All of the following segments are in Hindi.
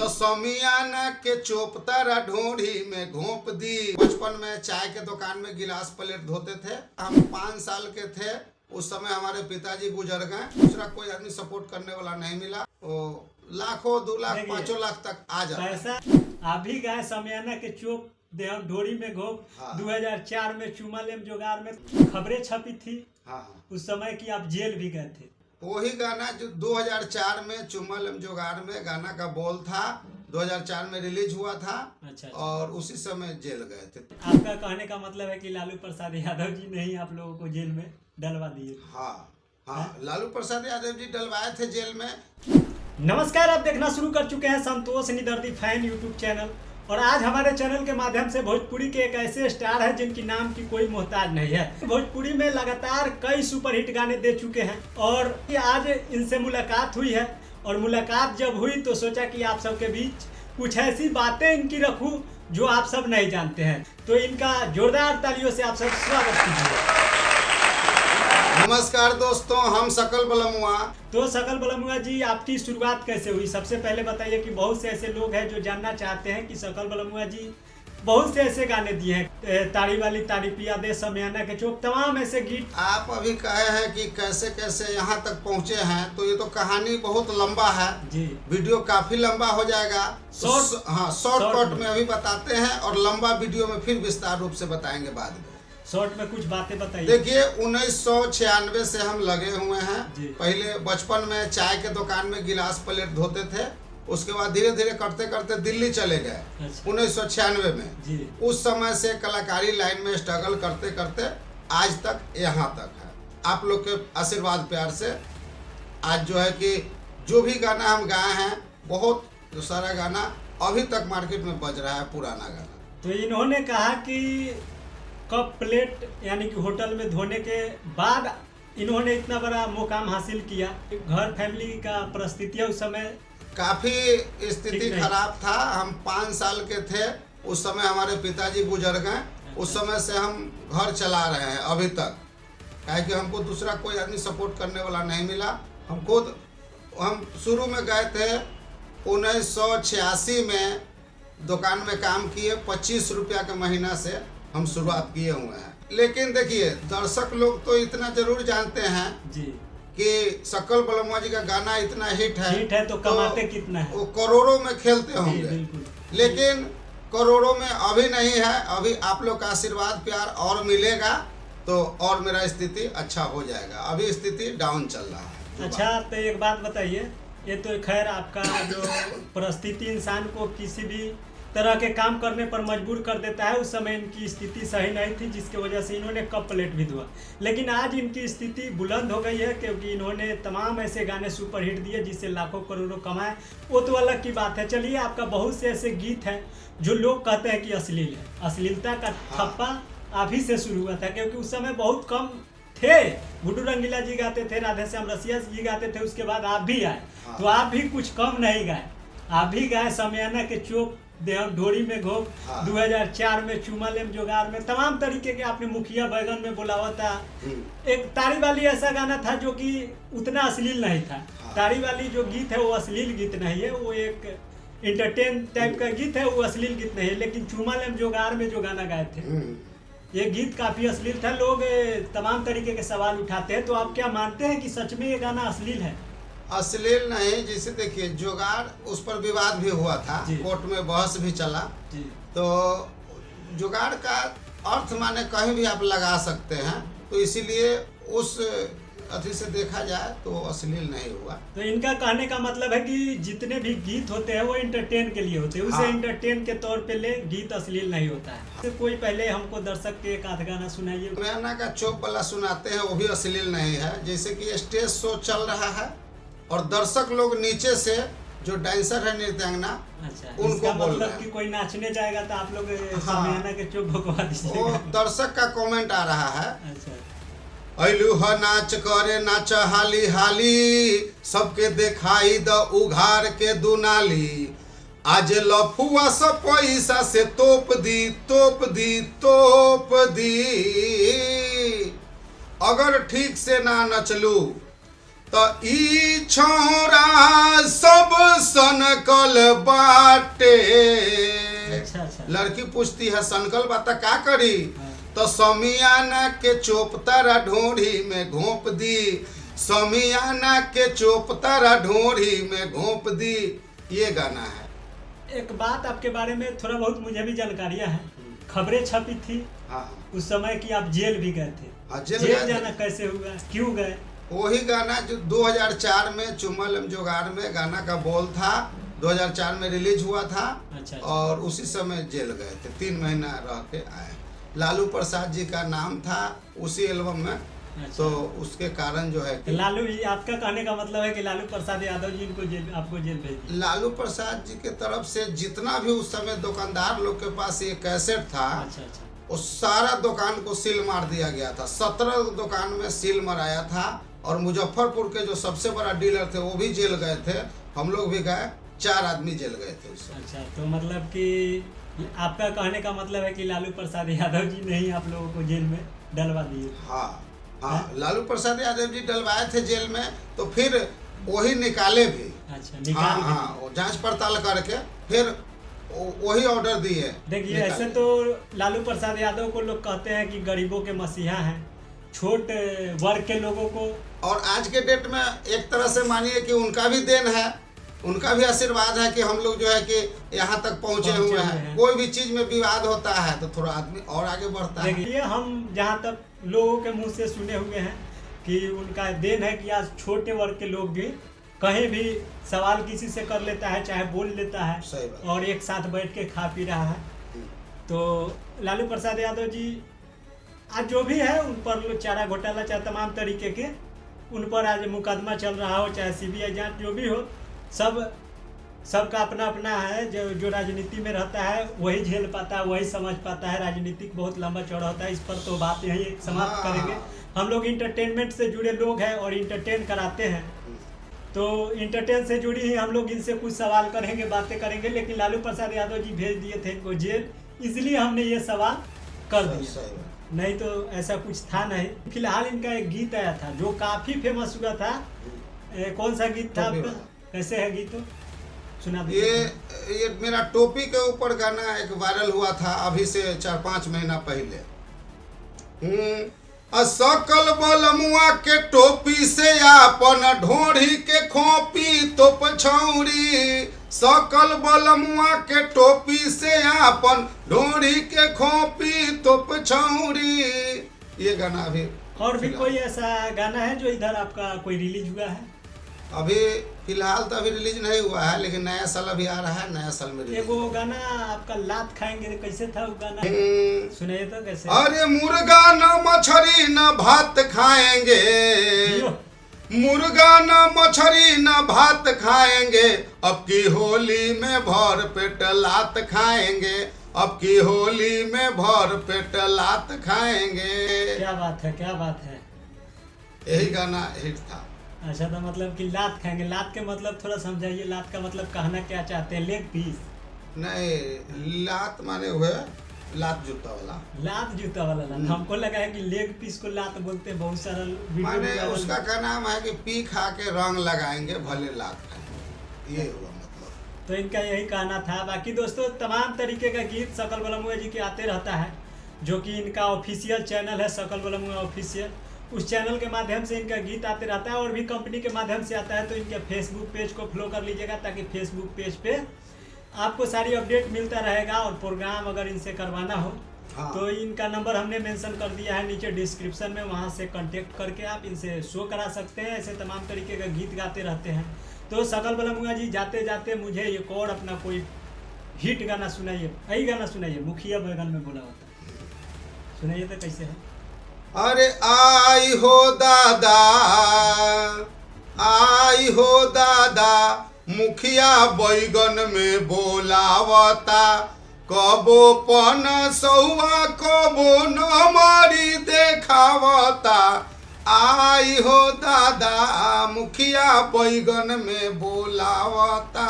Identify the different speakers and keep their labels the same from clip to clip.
Speaker 1: तो समियाना के चोप तारा ढोढ़ी में घोंप दी। बचपन में चाय के दुकान में गिलास प्लेट धोते थे। हम 5 साल के थे उस समय हमारे पिताजी गुजर गए। दूसरा कोई आदमी सपोर्ट करने वाला नहीं मिला। वो लाखों 2 लाख 5 लाख तक आ जाता
Speaker 2: पैसा आप ही गए समियाना के चोप देहम ढोरी में घोप। हाँ। 2004 में चुमालेम जोगार में खबरें छपी थी। हाँ। उस समय की आप जेल भी गए थे।
Speaker 1: वही गाना जो 2004 में चुमालेम जोगार में गाना का बोल था, 2004 में रिलीज हुआ था। अच्छा। और उसी समय जेल गए थे।
Speaker 2: आपका कहने का मतलब है कि लालू प्रसाद यादव जी ने ही आप लोगों को जेल में डलवा दिए।
Speaker 1: हाँ, लालू प्रसाद यादव जी डलवाए थे जेल में।
Speaker 2: नमस्कार, आप देखना शुरू कर चुके हैं संतोष निदर्दी फैन यूट्यूब चैनल। और आज हमारे चैनल के माध्यम से भोजपुरी के एक ऐसे स्टार हैं जिनकी नाम की कोई मोहताज नहीं है। भोजपुरी में लगातार कई सुपरहिट गाने दे चुके हैं और आज इनसे मुलाकात हुई है। और मुलाकात जब हुई तो सोचा कि आप सबके बीच कुछ ऐसी बातें इनकी रखूं जो आप सब नहीं जानते हैं। तो इनका जोरदार तालियों से आप सब स्वागत कीजिए।
Speaker 1: नमस्कार दोस्तों, हम सकल बलमुआ।
Speaker 2: तो सकल बलमुआ जी, आपकी शुरुआत कैसे हुई? सबसे पहले बताइए कि बहुत से ऐसे लोग हैं जो जानना चाहते हैं कि सकल बलमुआ जी बहुत से ऐसे गाने दिए हैं, ताड़ी वाली ताड़ी पिया दे, समियाना के चोप, तमाम ऐसे गीत।
Speaker 1: आप अभी कहे हैं कि कैसे कैसे यहाँ तक पहुँचे हैं, तो ये तो कहानी बहुत लंबा है जी। वीडियो काफी लंबा हो जाएगा। शॉर्टकट में अभी बताते हैं और लंबा वीडियो में फिर विस्तार रूप से बताएंगे बाद में।
Speaker 2: शॉर्ट में कुछ बातें बताइए।
Speaker 1: देखिए 1996 से हम लगे हुए हैं। पहले बचपन में चाय के दुकान में गिलास प्लेट धोते थे। उसके बाद धीरे धीरे करते करते दिल्ली चले गए। अच्छा। 1996 में जी। उस समय से कलाकारी लाइन में स्ट्रगल करते करते आज तक यहाँ तक है। आप लोग के आशीर्वाद प्यार से आज जो है कि जो भी गाना हम गाए हैं, बहुत सारा गाना अभी तक मार्केट में बज रहा है, पुराना गाना।
Speaker 2: तो इन्होंने कहा कि कप प्लेट यानी कि होटल में धोने के बाद इन्होंने इतना बड़ा मुकाम हासिल किया। घर फैमिली का परिस्थिति उस समय
Speaker 1: काफी स्थिति खराब था। हम 5 साल के थे उस समय हमारे पिताजी गुजर गए। उस समय से हम घर चला रहे हैं अभी तक, काहे कि हमको दूसरा कोई आदमी सपोर्ट करने वाला नहीं मिला। हम शुरू में गए थे 1986 में, दुकान में काम किए। 25 रुपया के महीना से हम शुरुआत किए हुए हैं। लेकिन देखिए, दर्शक लोग तो इतना जरूर जानते हैं जी कि सकल बलमुआ जी का गाना इतना हिट है
Speaker 2: तो कमाते कितना है?
Speaker 1: वो करोड़ों में खेलते होंगे, लेकिन करोड़ों में अभी नहीं है। अभी आप लोग का आशीर्वाद प्यार और मिलेगा तो और मेरा स्थिति अच्छा हो जाएगा। अभी स्थिति डाउन चल रहा है।
Speaker 2: अच्छा, तो एक बात बताइए, ये तो खैर आपका जो परिस्थिति इंसान को किसी भी तरह के काम करने पर मजबूर कर देता है। उस समय इनकी स्थिति सही नहीं थी, जिसकी वजह से इन्होंने कप प्लेट भी धोआ। लेकिन आज इनकी स्थिति बुलंद हो गई है क्योंकि इन्होंने तमाम ऐसे गाने सुपरहिट दिए जिससे लाखों करोड़ों कमाए। वो तो अलग की बात है। चलिए, आपका बहुत से ऐसे गीत हैं जो लोग कहते हैं कि अश्लील है। अश्लीलता का ठप्पा आप ही से शुरू हुआ था, क्योंकि उस समय बहुत कम थे। गुड्डू रंगीला जी गाते थे, राधे श्याम रसिया जी गाते थे, उसके बाद आप भी आए। तो आप भी कुछ कम नहीं गाए। आप भी गाए समियाना के चोप देहम ढोरी में घोप। 2004 में चुमालेम जोगार में तमाम तरीके के आपने मुखिया बैगन में बुलावा था। एक ताड़ी वाली ऐसा गाना था जो कि उतना अश्लील नहीं था। ताड़ी वाली जो गीत है वो अश्लील गीत नहीं है, वो एक एंटरटेन टाइप का गीत है, वो अश्लील गीत नहीं है। लेकिन चुमालेम जोगार में जो गाना गाए थे ये गीत काफी अश्लील था। लोग तमाम तरीके के सवाल उठाते हैं, तो आप क्या मानते हैं कि सच में ये गाना अश्लील है?
Speaker 1: अश्लील नहीं। जैसे देखिए, जुगाड़ उस पर विवाद भी हुआ था, कोर्ट में बहस भी चला। तो जुगाड़ का अर्थ माने कहीं भी आप लगा सकते हैं, तो इसीलिए उस अथी से देखा जाए तो अश्लील नहीं हुआ।
Speaker 2: तो इनका कहने का मतलब है कि जितने भी गीत होते हैं वो एंटरटेन के लिए होते हैं। उसे एंटरटेन के तौर पे ले, गीत अश्लील नहीं होता है। तो कोई पहले हमको दर्शक के एक आध गाना सुनाइए।
Speaker 1: समियाना का चोप वाला सुनाते हैं, वो भी अश्लील नहीं है। जैसे कि स्टेज शो चल रहा है और दर्शक लोग नीचे से जो डांसर है, नृत्यांगना, उनको बोल रहे हैं
Speaker 2: कि कोई नाचने जाएगा तो आप लोग समियाना के चोप भगवा दीजिएगा।
Speaker 1: वो दर्शक का कमेंट आ रहा है। अच्छा, ऐलू ह नाच करे नाच हाली हाली, सबके दिखाई द उघार के दुनाली, आज लफुआ सब पैसा से तोप दी तोप दी तोप दी, अगर ठीक से ना नचलू तो ई छोरा सब सनकल बाटे।
Speaker 2: अच्छा।
Speaker 1: लड़की पूछती है सनकल बात का करी, तो समियाना के चोप तारा ढोढ़ी में घोंप दी, समियाना के चोप तारा ढोढ़ी में घोंप दी। ये गाना है।
Speaker 2: एक बात आपके बारे में थोड़ा बहुत मुझे भी जानकारियां हैं, खबरें छपी थी उस समय कि आप जेल भी गए थे। जेल जाना कैसे हुआ, क्यों गए?
Speaker 1: वही गाना जो 2004 में चुम्मल जोगाड़ में गाना का बोल था, 2004 में रिलीज हुआ था।
Speaker 2: अच्छा।
Speaker 1: और उसी समय जेल गए थे, 3 महीना रह के आए। लालू प्रसाद जी का नाम था उसी एल्बम में। अच्छा। तो उसके कारण जो है कि
Speaker 2: लालू, आपका कहने का मतलब है कि लालू प्रसाद यादव जी इनको आपको जेल भेज?
Speaker 1: लालू प्रसाद जी के तरफ से जितना भी उस समय दुकानदार लोग के पास ये कैसेट था,
Speaker 2: अच्छा,
Speaker 1: उस सारा दुकान को सील मार दिया गया था। 17 दुकान में सील मराया था। और मुजफ्फरपुर के जो सबसे बड़ा डीलर थे वो भी जेल गए थे, हम लोग भी गए, 4 आदमी जेल गए थे उससे।
Speaker 2: अच्छा, तो मतलब कि आपका कहने का मतलब है कि लालू प्रसाद यादव जी ने ही आप लोगों को जेल में डलवा दिए?
Speaker 1: हाँ, लालू प्रसाद यादव जी डलवाए थे जेल में, तो फिर वही निकाले भी।
Speaker 2: अच्छा, निकाल
Speaker 1: हाँ, जांच पड़ताल करके फिर वही ऑर्डर दिए।
Speaker 2: देखिए, ऐसे तो लालू प्रसाद यादव को लोग कहते हैं कि गरीबों के मसीहा हैं, छोटे वर्ग के लोगों को।
Speaker 1: और आज के डेट में एक तरह से मानिए कि उनका भी देन है, उनका भी आशीर्वाद है कि हम लोग जो है कि यहाँ तक पहुँचे हुए हैं। कोई भी चीज में विवाद होता है तो थोड़ा आदमी और आगे बढ़ता है।
Speaker 2: देखिए, हम जहाँ तक लोगों के मुंह से सुने हुए हैं कि उनका देन है कि आज छोटे वर्ग के लोग भी कहीं भी सवाल किसी से कर लेता है, चाहे बोल लेता है, और एक साथ बैठ के खा पी रहा है। तो लालू प्रसाद यादव जी आज जो भी है उन पर चारा घोटाला, चाहे तमाम तरीके के उन पर आज मुकदमा चल रहा हो, चाहे सीबीआई जांच जो भी हो, सबका अपना अपना है। जो राजनीति में रहता है वही झेल पाता है, वही समझ पाता है। राजनीतिक बहुत लंबा चौड़ा होता है, इस पर तो बात यही समाप्त करेंगे। हम लोग इंटरटेनमेंट से जुड़े लोग हैं और इंटरटेन कराते हैं, तो इंटरटेन से जुड़ी ही हम लोग इनसे कुछ सवाल करेंगे, बातें करेंगे। लेकिन लालू प्रसाद यादव जी भेज दिए थे इनको जेल, इसलिए हमने ये सवाल कर दिया, नहीं तो ऐसा कुछ था नहीं। फिलहाल इनका एक गीत आया था जो काफी फेमस हुआ था। कौन सा गीत था आपका, कैसे है गीत, सुना दीजिए।
Speaker 1: ये मेरा टोपी के ऊपर गाना एक वायरल हुआ था अभी से 4-5 महीना पहले। सकल बलमुआ के टोपी से आपन ढोढ़ी के खोपी तो पछौड़ी, सकल बलमुआ के टोपी से आपन ढोढ़ी के खोपी तो पछौड़ी। ये गाना अभी।
Speaker 2: और भी कोई ऐसा गाना है जो इधर आपका कोई रिलीज हुआ है?
Speaker 1: अभी फिलहाल तो अभी रिलीज नहीं हुआ है, लेकिन नया साल अभी आ रहा है, नया साल में रिलीज।
Speaker 2: वो गाना आपका लात खाएंगे, कैसे था वो गाना, सुनाइए तो कैसे?
Speaker 1: अरे मुर्गा न मछली न भात खाएंगे, मुर्गा न मछली न भात खाएंगे, अब की होली में भर पेट लात खाएंगे, अब की होली में भर पेट लात खाएंगे।
Speaker 2: क्या बात है, क्या बात है।
Speaker 1: यही गाना हिट था।
Speaker 2: अच्छा, तो मतलब कि लात खाएंगे, लात के मतलब थोड़ा समझाइए, लात का मतलब कहना क्या चाहते हैं? Leg piece?
Speaker 1: नहीं, लात माने हुए लात जूता वाला।
Speaker 2: लात जूता वाला लात, हमको लगा है कि लेग पीस को लात बोलते हैं। बहुत सारा
Speaker 1: माने उसका क्या नाम है कि पी खा के रंग लगाएंगे भले लात खाएंगे, ये हुआ मतलब।
Speaker 2: तो इनका यही कहना था। बाकी दोस्तों, तमाम तरीके का गीत सकल बलमुआ जी के आते रहता है, जो कि इनका ऑफिशियल चैनल है सकल बलमुआ ऑफिशियल। उस चैनल के माध्यम से इनका गीत आते रहता है, और भी कंपनी के माध्यम से आता है। तो इनके फेसबुक पेज को फॉलो कर लीजिएगा, ताकि फेसबुक पेज पे आपको सारी अपडेट मिलता रहेगा। और प्रोग्राम अगर इनसे करवाना हो तो इनका नंबर हमने मेंशन कर दिया है नीचे डिस्क्रिप्शन में, वहां से कांटेक्ट करके आप इनसे शो करा सकते हैं। ऐसे तमाम तरीके का गीत गाते रहते हैं। तो सकल बलमुआ जी, जाते जाते मुझे एक और अपना कोई हिट गाना सुनाइए। यही गाना सुनाइए, मुखिया बैगन में बोला होता, सुनाइए तो कैसे है।
Speaker 1: अरे आई हो दादा, आई हो दादा, मुखिया बैगन में बोलावता, कबो पन सौआ कबो नमरी देखावता। आई हो दादा, मुखिया बैगन में बोलावता,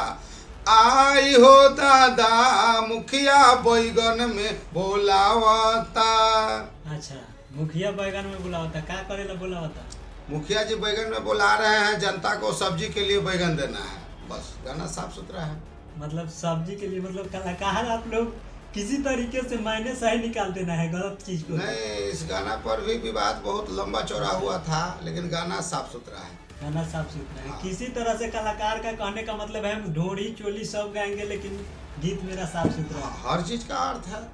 Speaker 1: आई हो दादा, मुखिया बैगन में बोलावता।
Speaker 2: अच्छा, मुखिया बैगन में बोला होता, क्या करेला बोला होता?
Speaker 1: मुखिया जी बैगन में बुला रहे हैं, जनता को सब्जी के लिए बैगन देना है, बस गाना साफ सुथरा है।
Speaker 2: मतलब सब्जी के लिए, मतलब कलाकार आप लोग किसी तरीके से मायने सही निकाल देना है गलत चीज को।
Speaker 1: नहीं, इस गाना पर भी विवाद बहुत लंबा चौड़ा हुआ था, लेकिन गाना साफ सुथरा है।
Speaker 2: गाना साफ सुथरा है।
Speaker 1: हाँ।
Speaker 2: किसी तरह से कलाकार का कहने का मतलब है हम ढोड़ी चोली सब गाएंगे, लेकिन गीत मेरा साफ सुथरा है।
Speaker 1: हर चीज का अर्थ है,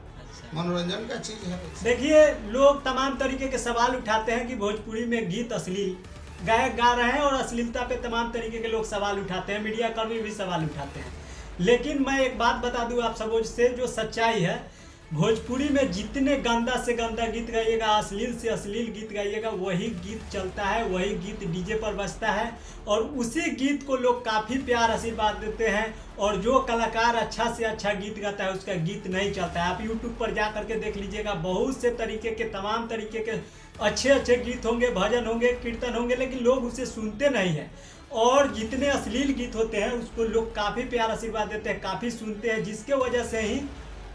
Speaker 1: मनोरंजन का चीज है।
Speaker 2: देखिए, लोग तमाम तरीके के सवाल उठाते हैं कि भोजपुरी में गीत अश्लील गायक गा रहे हैं, और अश्लीलता पे तमाम तरीके के लोग सवाल उठाते हैं, मीडिया कर्मी भी सवाल उठाते हैं। लेकिन मैं एक बात बता दूं आप सबों से, जो सच्चाई है, भोजपुरी में जितने गंदा से गंदा गीत गाइएगा, अश्लील से अश्लील गीत गाइएगा, वही गीत चलता है, वही गीत डीजे पर बजता है, और उसी गीत को लोग काफ़ी प्यार आशीर्वाद देते हैं। और जो कलाकार अच्छा से अच्छा गीत गाता है उसका गीत नहीं चलता है। आप यूट्यूब पर जा करके देख लीजिएगा, बहुत से तरीके के, तमाम तरीके के अच्छे अच्छे गीत होंगे, भजन होंगे, कीर्तन होंगे, लेकिन लोग उसे सुनते नहीं हैं। और जितने अश्लील गीत होते हैं उसको लोग काफ़ी प्यार आशीर्वाद देते हैं, काफ़ी सुनते हैं, जिसके वजह से ही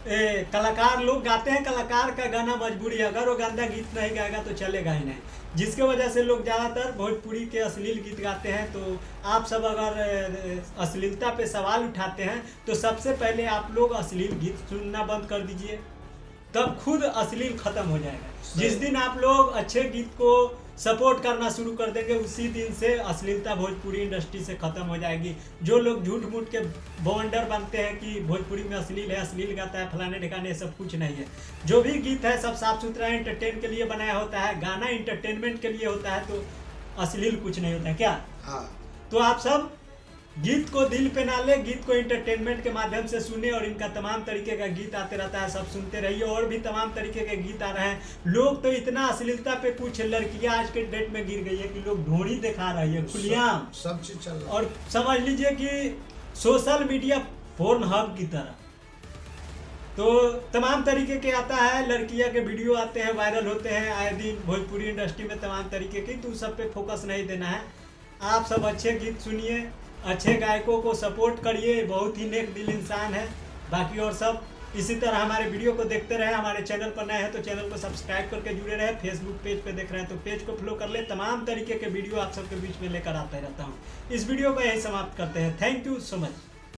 Speaker 2: कलाकार लोग गाते हैं। कलाकार का गाना मजबूरी है, अगर वो गंदा गीत नहीं गाएगा तो चलेगा ही नहीं, जिसके वजह से लोग ज़्यादातर भोजपुरी के अश्लील गीत गाते हैं। तो आप सब अगर अश्लीलता पे सवाल उठाते हैं तो सबसे पहले आप लोग अश्लील गीत सुनना बंद कर दीजिए, तब खुद अश्लील खत्म हो जाएगा। जिस दिन आप लोग अच्छे गीत को सपोर्ट करना शुरू कर देंगे, उसी दिन से अश्लीलता भोजपुरी इंडस्ट्री से खत्म हो जाएगी। जो लोग झूठ मूठ के बवंडर बनते हैं कि भोजपुरी में अश्लील है, अश्लील गाता है, फलाने ठिकाने, सब कुछ नहीं है। जो भी गीत है सब साफ सुथरा एंटरटेन के लिए बनाया होता है, गाना इंटरटेनमेंट के लिए होता है, तो अश्लील कुछ नहीं होता है क्या?
Speaker 1: हाँ।
Speaker 2: तो आप सब गीत को दिल पे ना ले, गीत को इंटरटेनमेंट के माध्यम से सुने, और इनका तमाम तरीके का गीत आते रहता है, सब सुनते रहिए। और भी तमाम तरीके के गीत आ रहे हैं। लोग तो इतना अश्लीलता पे, कुछ लड़कियां आज के डेट में गिर गई है कि लोग ढोड़ी दिखा रही है खुलेआम,
Speaker 1: सब चीज चल रहा है।
Speaker 2: और समझ लीजिए कि सोशल मीडिया पोर्न हब की तरह। तो तमाम तरीके के आता है, लड़कियां के वीडियो आते हैं, वायरल होते हैं आए दिन भोजपुरी इंडस्ट्री में तमाम तरीके की। तो सब पे फोकस नहीं देना है। आप सब अच्छे गीत सुनिए, अच्छे गायकों को सपोर्ट करिए, बहुत ही नेक दिल इंसान है। बाकी और सब इसी तरह हमारे वीडियो को देखते रहे। हमारे चैनल पर नए हैं तो चैनल को सब्सक्राइब करके जुड़े रहे। फेसबुक पेज पे देख रहे हैं तो पेज को फॉलो कर ले। तमाम तरीके के वीडियो आप सबके बीच में लेकर आते रहता हूँ। इस वीडियो को यही समाप्त करते हैं। Thank you so much.